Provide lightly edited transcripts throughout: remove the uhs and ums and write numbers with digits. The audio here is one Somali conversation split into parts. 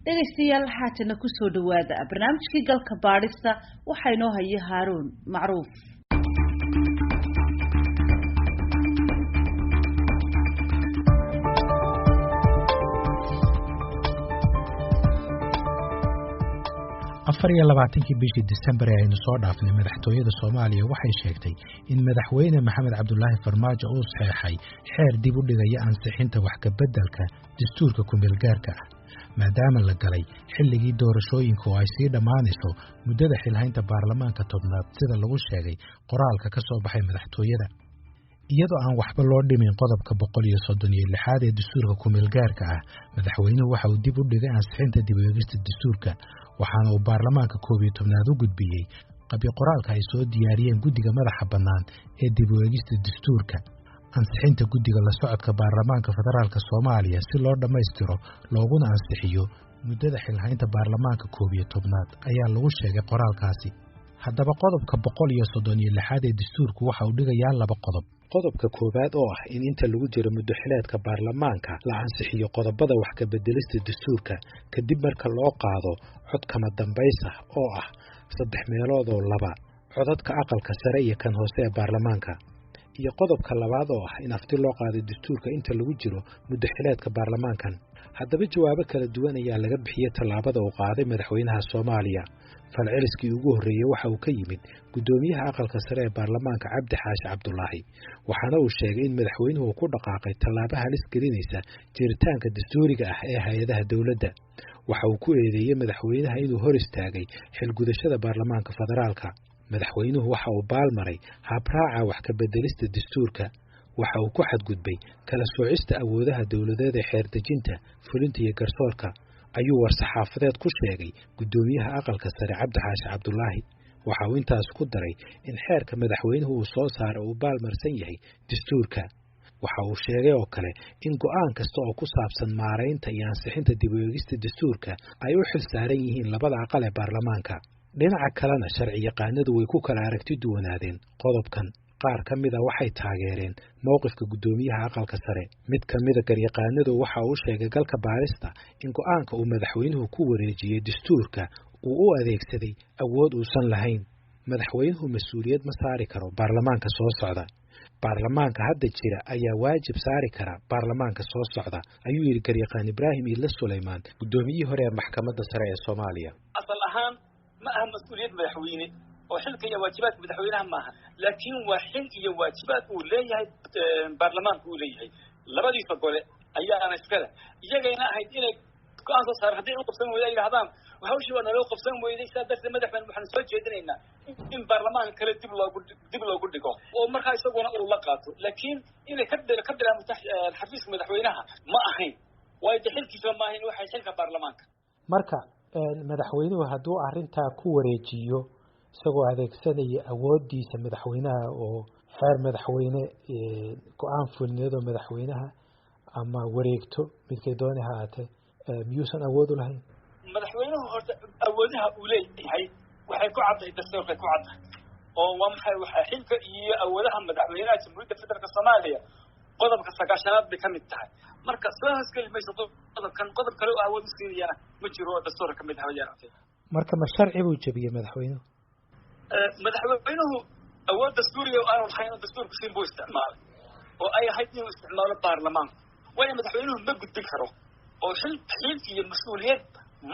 dhegaystayaal haatana ku soo dhawaada barnaamijkii galka baadhista waxaa inoo haya Haaruun Macruuf. afar iyo labaatankii bishii December aynu soo dhaafnay madaxtooyada Soomaaliya waxay sheegtay in madaxweyne Maxamed Cabdullaahi Farmaajo uu saxeexay xeer dib u dhigaya ansixinta wax ka beddelka dastuurka ku-meelgaarka ah maadaama la galay xilligii doorashooyinka oo ay sii dhammaanayso muddada xilhaynta baarlamaanka tobnaad sida lagu sheegay qoraalka ka soo baxay madaxtooyada iyadoo aan waxba loo dhimin qodobka 136 ee dastuurka ku-meelgaarka ah madaxweynuhu waxa uu dib u dhigay ansixinta dib u eegista dastuurka waxaana uu baarlamaanka 11aad u gudbiyay qabyo qoraalka ay soo diyaariyeen guddiga madaxa bannaan ee dib u eegista dastuurka ansixinta guddiga la socodka baarlamaanka federaalka Soomaaliya si loo dhammaystiro looguna ansixiyo muddada xilhaynta baarlamaanka 11aad ayaa lagu sheegay qoraalkaasi haddaba qodobka 136 ee dastuurku waxa uu dhigayaa laba qodob qodobka koowaad oo ah in inta lagu jiro muddo xileedka baarlamaanka la ansixiyo qodobada wax ka beddelista dastuurka kadib marka loo qaado cod kama dambaysa oo ah 3/2 codadka aqalka sare iyo kan hoose ee baarlamaanka iyo qodobka labaad oo ah in afti loo qaado dastuurka inta lagu jiro muddo xileedka baarlamaankan haddaba jawaabo kala duwan ayaa laga bixiyay tallaabada uu qaaday madaxweynaha Soomaaliya falceliskii ugu horeeyay waxa uu ka yimid gudoomiyaha aqalka sare ee baarlamaanka Cabdi Xaashi Cabdullaahi waxaana uu sheegay in madaxweynuhu ku dhaqaaqay tallaabo halis gelinaysa jiritaanka dastuuriga ah ee hay'adaha dawladda waxa uu ku eedeeyay madaxweynaha inuu hor istaagay xilgudashada baarlamaanka federaalka madaxweynuhu waxa uu baalmaray habraaca wax ka beddelista dastuurka waxa uu ku xadgudbay kala soocista awoodaha dawladeed ee xeer dejinta fulinta iyo garsoorka ayuu war-saxaafadeed ku sheegay gudoomiyaha aqalka sare Cabdi Xaashi Cabdullaahi waxa uu intaas ku daray in xeerka madaxweynuhu uu soo saaray uu baalmarsan yahay dastuurka waxa uu sheegay oo kale in go'aan kasta oo ku saabsan maareynta iyo ansixinta dib u eegista dastuurka ay u xil saaran yihiin labada aqal ee baarlamaanka dhinaca kalena sharci yaqaanadu way ku kala aragti duwanaadeen qodobkan qaar ka mid ah waxay taageereen mowqifka gudoomiyaha aqalka sare mid ka mid ah garyaqaanadu waxa uu sheegay galka baarista in go'aanka uu madaxweynuhu ku wareejiyay dastuurka uu u adeegsaday awood uusan lahayn madaxweynuhu mas'uuliyad ma saari karo baarlamaanka soo socda baarlamaanka hadda jira ayaa waajib saari kara baarlamaanka soo socda ayuu yiri garyaqaan Ibraahim Ila Suleymaan gudoomiyihii hore ee maxkamadda sare ee Soomaaliya asal ahaan ma aha mas'uuliyad madaxweyne oo xilka iyo waajibaadka madaxweynaha maaha laakiin waa xil iyo waajibaad uu leeyahay baarlamaanku uu leeyahay labadiisa gole ayaana iskale iyagayna ahayd inay go'aan soo saar haddii uu qabsan weeyay yiraahdaan hawshii waa naloo qabsan weeyay sadarteed madaxweyne waxaan soo jeedinaynaa in baarlamaanka kale dib loogu dhigo oo markaa isaguna uu la qaato laakiin inay ka diraan xafiiska madaxweynaha ma ahayn way xilkiisa ma ahayn waxay xilka baarlamaanka marka madaxweynuhu hadduu arrintaa ku wareejiyo isagoo adeegsanaya awoodiisa madaxweynaha oo xeer madaxweyne go'aan fulneedo madaxweynaha ama wareegto midkay doonay ha ahaatee miyuusan awood u lahayn madaxweynuhu horta awoodaha uu leeyahay waxay ku caddahay dastuurka ku caddahay oo waa maxay waxa xilka iyo awoodaha madaxweynaha Jamhuuriyadda Federaalka Soomaaliya qodobka 9aad bay ka mid tahay marka soo haskalmayso qodob kale oo awood u siinayana ma jiro dastuurka ka mid ah yaartay marka ma sharci buu jabiyay madaxweynuhu madaxweynuhu awood dastuuriga oo aan lahayn dastuurka siin buu isticmaalay oo ay ahayd inuu isticmaalo baarlamaanka way madaxweynuhu ma gudbin karo oo xil iyo mas'uuliyad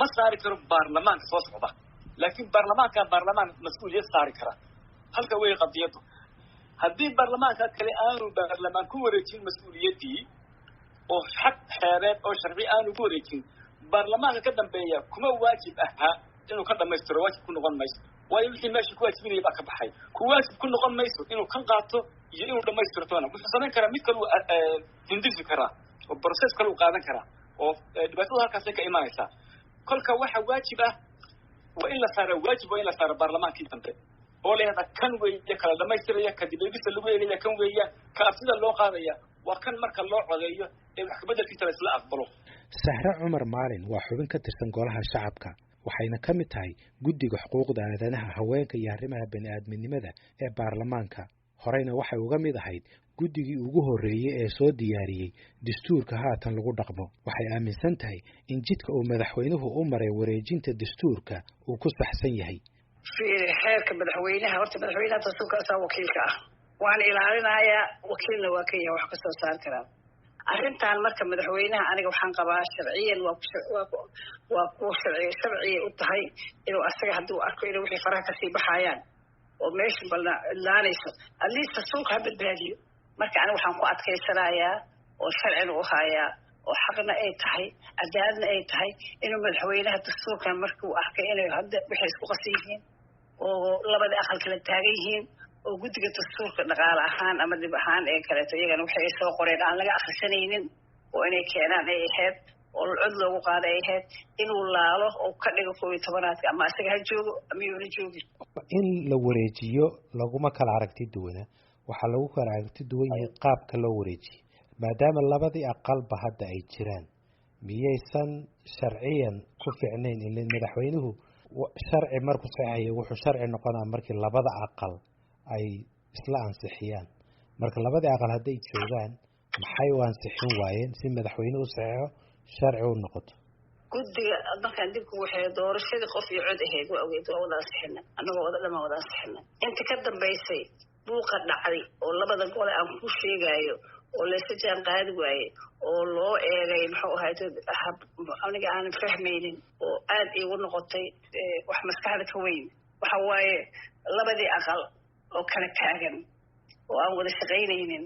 ma saari karo baarlamaanka soo socda laakiin baarlamaan mas'uuliyad saari kara halka way qadiyadu haddii baarlamaanka kale aanu baarlamaan ku wareejin mas'uuliyadii oo xaq xeereed oo sharci aanu ku wareejin baarlamaanka ka dambeeya kuma waajib aha inuu ka dhameystiro waajib ku noqon mayso waayo wixii meesha ku waajibinaya baa ka baxay ku waajib ku noqon mayso inuu kan qaato iyo inuu dhamaystirtoona wuxuu samayn karaa mid kale hindisi karaa oo process kale uu qaadan karaa oo dhibaatada halkaas ka imaanaysa kolka waxa waajib ah waa in la saaro baarlamaankii dambe oo leeyahay kan weeye kala dhamaystiraya kadib eegista lagu yeelaya kan weeye ka afsida loo qaadaya waa kan marka loo codeeyo ee wax ka beddelkiisa la isla aqbalo Sahra Cumar Maalin waa xubin ka tirsan golaha shacabka waxayna ka mid tahay guddiga xuquuqda aadanaha haweenka iyo arrimaha bani'aadminimada ee baarlamaanka horeyna waxay uga mid ahayd guddigii ugu horreeyey ee soo diyaariyey dastuurka haatan lagu dhaqmo. waxay aaminsan tahay in jidka uu madaxweynuhu u maray wareejinta dastuurka uu ku saxsan yahay. xeerka madaxweynaha horta madaxweynaha dastuurka asaa wakiilka ah waan ilaalinayaa wakiilna waa ka yahay wax ka soo saar karaa arrintan marka madaxweynaha aniga waxaan qabaa sharciyan waa ku sharciye u tahay inuu asaga hadduu arko inuu wixii faraha kasii baxayaan oo meesha balna laanayso at least dastuurka ha badbaadiyo marka aniga waxaan ku adkaysanayaa oo sharcina u hayaa oo xaqna ay tahay cadaaladna ay tahay inuu madaxweynaha dastuurkan markuu arkay inay hadda waxay isku qasan yihiin oo labada aqal kala taagan yihiin oo guddiga dastuurka dhaqaale ahaan ama dib ahaan ee kaleeto iyagana waxay soo qoreen aan laga akhrisanaynin oo inay keenaan ay ahayd oo cod loogu qaada ay ahayd inuu laalo oo ka dhigo 11aadka ama isaga ha joogo ama yuuna joogin. in la wareejiyo laguma kala aragti duwana waxaa lagu kala aragti duwan yahay qaabka loo wareejiyo maadaama labadii aqalba hadda ay jiraan miyaysan sharciyan ku fiicnayn in madaxweynuhu sharci markuu saxayo wuxuu sharci noqonaa markii labada aqal ay isla ansixiyaan marka labada aqal haday joogaan maxay u ansixin waayeen si madaxweynuhu saxo sharci u noqoto. guddiga markaan dibku waxay doorashadii qof iyo cod ahayd waa ogeyd waa wada ansixina annagoo wada dhama wada ansixina inta ka dambaysay buuqa dhacday oo labada gole aan ku sheegayo oo laysa jaan qaadi waaye oo loo eegay muxuu ahayd aniga aanan fahmaynin oo aad iigu noqotay wax maskaxda ka weyn waxa waaye labadii aqal oo kala taagan oo aan wada shaqaynaynin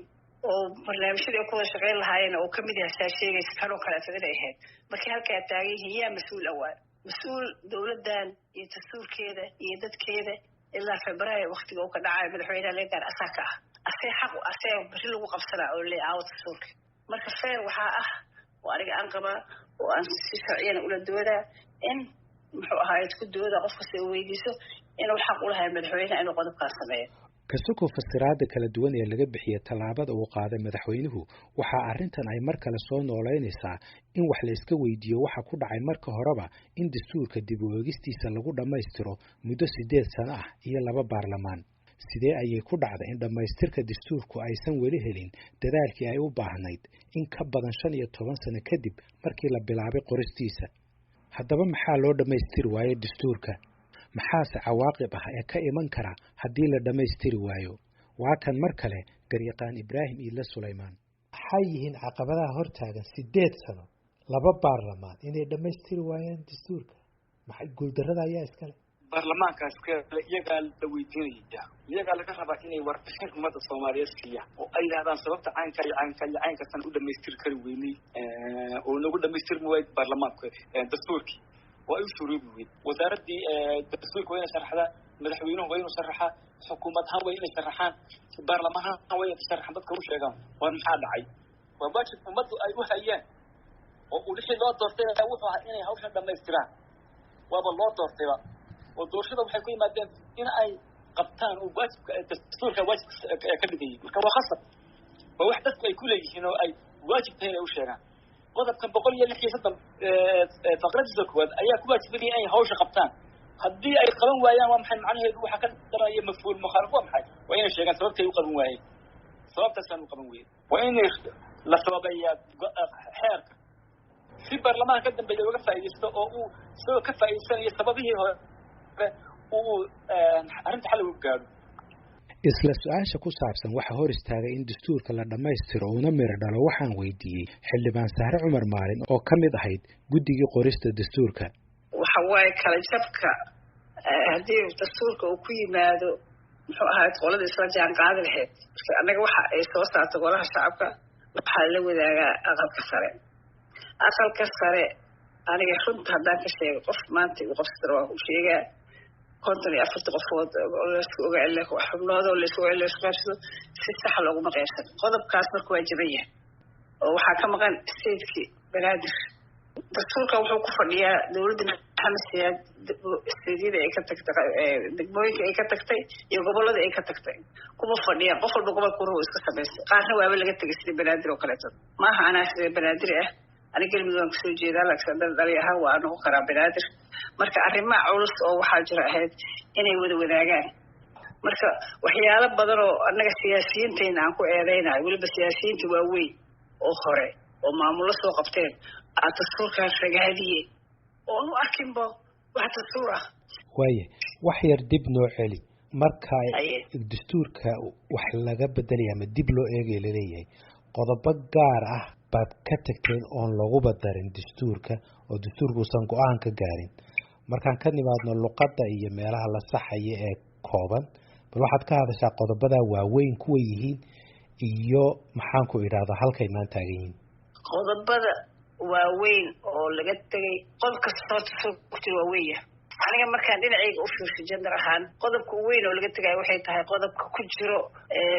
oo barnaamijyadii ku wada shaqayn lahaayeen oo kamid yahay saa sheegaysa kanoo kaleeto inay ahayd markii halkaa taagan yihiin yaa mas-uul awaa mas-uul dowladdan iyo dastuurkeeda iyo dadkeeda ilaa februaayo waktiga uu ka dhacayo madaxweynaha leegaan asaa ka ah asee xaq asee bari lagu qabsanaa oo le aawo dastuurka marka feer waxaa ah oo aniga aan qabaa oo aan si sharciyana ula doodaa in muxuu ahaayed ku dooda qof kasta u weydiiso inuu xaq u lahay madaxweynaha inuu qodobkaan sameeyo. kasoko fasiraada kala duwan ee laga bixiyay tallaabada uu qaaday madaxweynuhu waxaa arrintan ay mar kale soo nooleynaysaa in wax la iska weydiiyo waxa ku dhacay marka horeba in dastuurka dib u eegistiisa lagu dhammaystiro muddo 8 sano ah iyo 2 baarlamaan. sidee ayay ku dhacday in dhammaystirka dastuurku aysan weli helin dadaalkii ay u baahnayd in ka badan 15 sano kadib markii la bilaabay qoristiisa? haddaba maxaa loo dhammaystiri waayay dastuurka? maxaase cawaaqib ah ee ka iman kara haddii la dhammaystiri waayo? waa kan mar kale garyaqaan Ibraahim Iile Sulaymaan. maxay yihiin caqabadaha hortaagan 8 sano 2 baarlamaan inay dhammaystiri waayaan dastuurka? maxay guuldarrada ayaa iskale? baarlamaankaas iyagaa la weydiinaya iyagaa laga rabaa inay warbixin ummadda Soomaaliyeed siiyaan oo ay yidhahdaan sababta caynkasan u dhammaystiri kari weynay oo nagu dhammaystirmi waayay baarlamaanka dastuurkii waa u shuruubi weyd wasaaradii dastuurka waa inay sharaxdaa madaxweynuhu waa inuu sharaxaa xukuumad ahaan waa inay sharaxaan baarlamaanka waa inay sharaxaan dadka u sheegaan waa maxaa dhacay waa waajib ummaddu ay u hayaan oo uu wixii loo doortay wuxuu ahaa inay hawshan dhammaystiraan waaba loo doortayba oo doorashada waxay ku yimaadeen in ay qabtaan oo waajibka dastuurka waajibka ka dhigay marka waa khasab waa wax dadku ay ku leeyihiin oo ay waajib tahay inay u sheegaan qodobkan 160 faqradiisa koowaad ayaa ku waajibay inay hawsha qabtaan haddii ay qaban waayaan waa maxay macnaheedu waxa ka daraya mafhuul mukhalif waa maxay waa inay sheegaan sababtay u qaban waayeen sababtaasaan u qaban waayeen waa inay la sababeeyaa xeerka si baarlamaanka ka dambeeya uga faa'iideysto oo uu soo ka faa'iideysanayo sababihii hore uu arrinta xal uga gaadho. isla su-aasha ku saabsan waxa hor istaagay in dastuurka la dhammaystiro uuna miro dhalo waxaan weydiiyey xildhibaan Sahre Cumar Maalin oo ka mid ahayd guddigii qorista dastuurka. waxa waaye kala jabka haddii dastuurka uu ku yimaado muxuu ahayd qolada isla jaan qaadi lahayd annaga waxa ay soo saarto golaha shacabka waxaa la wadaagaa aqalka sare aniga runta haddaan ka sheego qof maanta uu qabsado waa u sheegaa 54 qofood oo la isku ogaal xubnoodoo la isku ogaal qaybsado si sax loogu qaybsan qodobkaas markuu waa jaban yahay oo waxaa ka maqan statekii banaadir dastuurka wuxuu ku fadhiyaa dowladda Maxamed Siyaad isteediyada ay ka tagtay degmooyinka ay ka tagtay iyo gobolada ay ka tagtay kuma fadhiyaa qof walba gobolka uu iska sameeyay qaarna waaba laga tagay sida banaadir oo kaleeto maaha anaa sida banaadir ah aniga galmudug soo jeedaa laakiin dhaliyaha waa noqon karaa banaadir marka arrimaha culus oo waxaa jira ahayd inay wada wadaagaan marka waxyaalo badan oo annaga siyaasiyiintayna aan ku eedaynayo weliba siyaasiyiinta waaweyn oo hore oo maamulo soo qabteen aa dastuurkaan ragaadiyey oo nu arkinba wax dastuur ah waaye wax yar dib noo celi marka dastuurka wax laga bedelaya ama dib loo eegay laleeyahay qodobo gaar ah baad ka tagteen oon laguba darin dastuurka oo dastuurka uusan go-aan ka gaarin markaan ka nimaadno luqadda iyo meelaha la saxaya ee kooban bal waxaad ka hadashaa qodobada waaweyn kuwa yihiin iyo maxaan ku idhaahdaa halkay maan taagan yihiin qodobada waaweyn oo laga tegay qodob kasta dastuurka waa weyn aniga markaan dhinacayga u fiirsho gender ahaan qodobka weyn oo laga tegayo waxay tahay qodobka ku jiro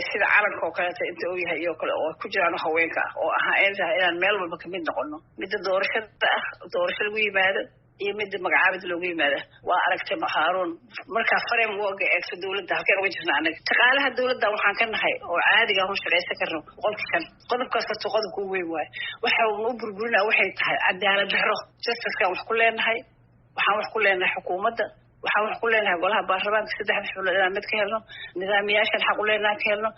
sida calanka oo kaleeto inta uu yahay iyo kale oo ku jiraan haweenka ah oo ahaa inaan meel walba kamid noqono midda doorashada ah doorasho lagu yimaado iyo midda magacaabid loogu yimaada waa aragtay Haaruun markaa framework eegto dawladda halkeen uga jirna anaga shaqaalaha dawladda waxaan ka nahay oo caadiga ah oo shaqaysan karno qodobkaas qodobka weyn waay waxa uu burburinaa waxay tahay cadaalad darro justice wax ku leenahay waxaan wax ku leenahay xukuumadda waxaan wax ku leenahay golaha baarlamaanka 3 xubnood inaan mid ka helno nidaamiyyaashan xaq u leenahay ka helno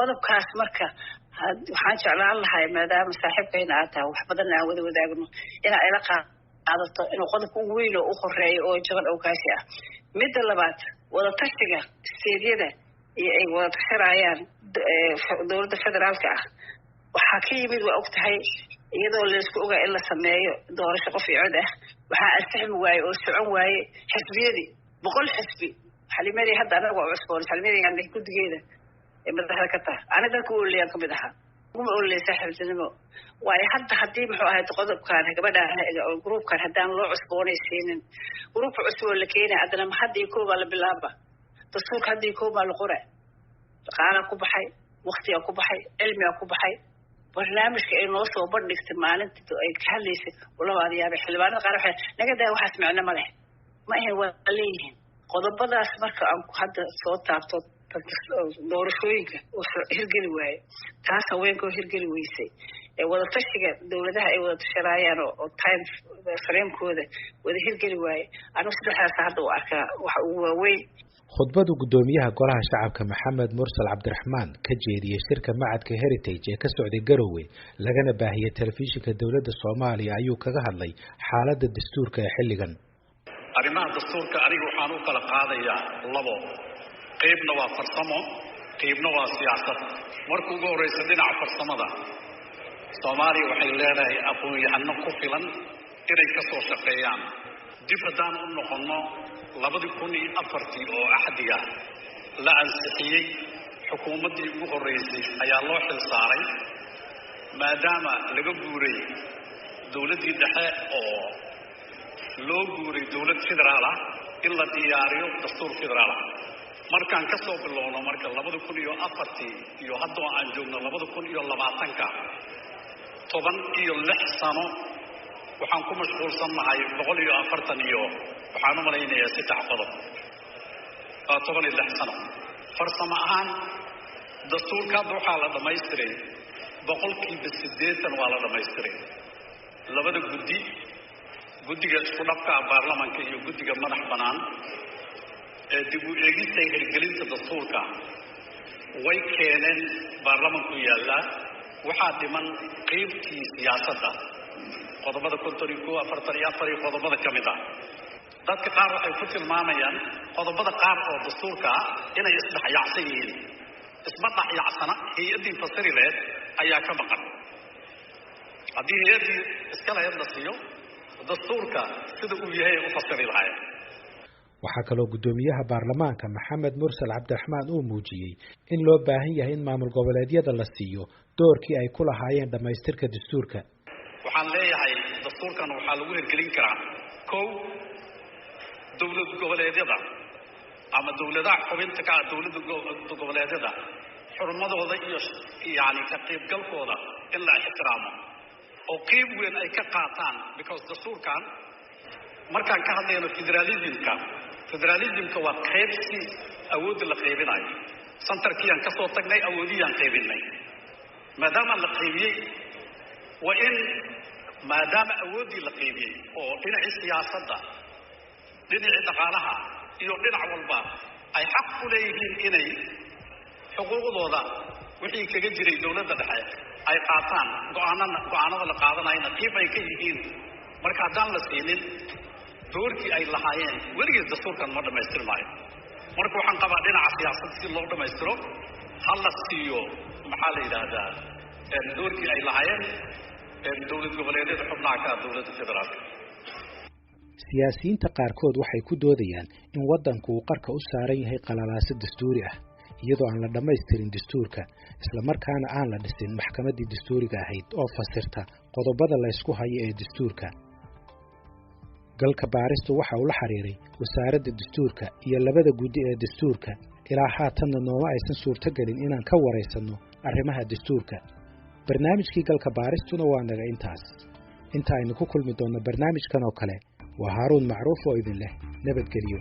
qodobkaas marka waxaan jeclaan lahay maadaama saaxiibkayna aad tahay wax badan aan wada wadaagno inaan ila qaadato inuu qodobka ugu weyn oo u horeeyo oo jaban oo kaasi ah midda labaad wada tashiga steedyada iyo ay wada tashanayaan dowladda federaalka ah waxaa ka yimid waa ogtahay iyadoo la isku ogaa in la sameeyo doorasho qof iyo cod ah waxaa ansixmi waaye oo socon waaye xisbiyadii 100 xisbi xalimadii hadda anaga waa cusboon xalimadii aan guddigeeda ee madaxda ka tahay aniga dadka u leeyahay kamid ahaa kuma oo leeyahay saaxiibtinimo waaye hadda haddii muxuu ahayd qodobkan gabadha groupkan haddaan loo cusboonaysiinin groupka cusub oo la keenay haddana ma haddii kooba la bilaaba dastuurka haddii kooba la qoray dhaqaalaha ku baxay waqtiga ku baxay cilmiga ku baxay barnaamijka ay noo soo bandhigtay maalintii ay ka hadlaysay labaad yaab xildhibaanada qaar waxay naga daa waxaas macna ma leh ma ahay waa leeyihiin qodobadaas marka aan hadda soo taabto doorashooyinka oo hirgeli waaye taas haweenka oo hirgeli weysay ee wada tashiga dawladaha ay wada tashanayaan oo time framekooda wada hirgeli waaye anigu saddexdaas hadda u arkaa waxa ugu waaweyn khudbadu gudoomiyaha golaha shacabka Maxamed Mursal Cabdiraxmaan ka jeediyay shirka macadka Heritage ee ka socday Garowe lagana baahiyay telefishinka dawladda Soomaaliya ayuu kaga hadlay xaaladda dastuurka ee xilligan arrimaha dastuurka anigu waxaan u kala qaadayaa labo qaybna waa farsamo qaybna waa siyaasad markuu ugu horeysa dhinaca farsamada Soomaaliya waxay leedahay aqoon-yahano ku filan inay ka soo shaqeeyaan dib haddaan u noqono 2004 oo axdiga la ansixiyey xukuumaddii ugu horeysay ayaa loo xil saaray maadaama laga guuray dawladdii dhexe oo loo guuray dawlad federaal ah in la diyaariyo dastuur federaal ah markaan ka soo bilowno marka 2004 iyo hadda aan joogno 2020ka 16 sano waxaan ku mashquulsanahay 140 iyo waxaan u malaynayaa 3 qodob 16 sano farsamo ahaan dastuurka waxaa la dhamaystiray 80% waa la dhamaystiray labada guddiga isku dhafka baarlamaanka iyo guddiga madax banaan ee dib u eegista hirgelinta dastuurka way keeneen baarlamaanku yaalla waxaa dhiman qaybtii siyaasadda qodobada 54 qodobada kamid ah dadka qaar waxay ku tilmaamayaan qodobada qaar oo dastuurka inay isdhaxyacsan yihiin isma dhaxyacsana hay'adii fasirileed ayaa ka maqan haddii hay'adii iska lahayd la siiyo dastuurka sida uu yahay u fasiri lahayd waxaa kaloo gudoomiyaha baarlamaanka Maxamed Mursal Cabdiraxmaan uu muujiyay in loo baahan yahay in maamul goboleedyada la siiyo doorkii ay ku lahaayeen dhamaystirka dastuurka waxaan leeyahay dastuurkan waxaa lagu hirgelin karaa kow dawlad goboleedyada ama dawladaha xubinta ka dawladda goboleedyada xurmadooda iyo yaani ka qaybgalkooda in la ixtiraamo oo qayb weyn ay ka qaataan because dastuurkan markaan ka hadlayno federalismka waa qaybsi awoodda la qaybinayo santarkiyaan ka soo tagnay awoodiyaan qaybinay maadaama la qaybiyey waa in maadaama awooddii la qaybiyey oo dhinacii siyaasadda dhinacii dhaqaalaha iyo dhinac walba ay xaq u leeyihiin inay xuquuqdooda wixii kaga jiray dowladda dhexe ay qaataan go'aanada la qaadanayna qiib ay ka yihiin marka haddaan la siinin doorkii ay lahaayeen weligeed dastuurkan ma dhammaystirmaayo marka waxaan qabaa dhinaca siyaasadda si loo dhammaystiro ha la siiyo maxaa la yidhaahdaa doorkii ay lahaayeen dowlad goboleedyada xubnaha ka dowladda federaalka. siyaasiyiinta qaarkood waxay ku doodayaan in waddanku uu qarka u saaran yahay qalalaaso dastuuri ah iyadoo aan la dhammaystirin dastuurka isla markaana aan la dhisin maxkamaddii dastuuriga ahayd oo fasirta qodobada la ysku hayo ee dastuurka. galka baaristu waxa uu la xiriiray wasaaradda dastuurka iyo labada guddi ee dastuurka ilaa haatanna nooma aysan suurtogelin inaan ka waraysanno arrimaha dastuurka. barnaamijkii galka baaristuna waa naga intaas. inta aynu ku kulmi doonno barnaamijkan oo kale waa Haaruun Macruuf oo idin leh nabadgelyo.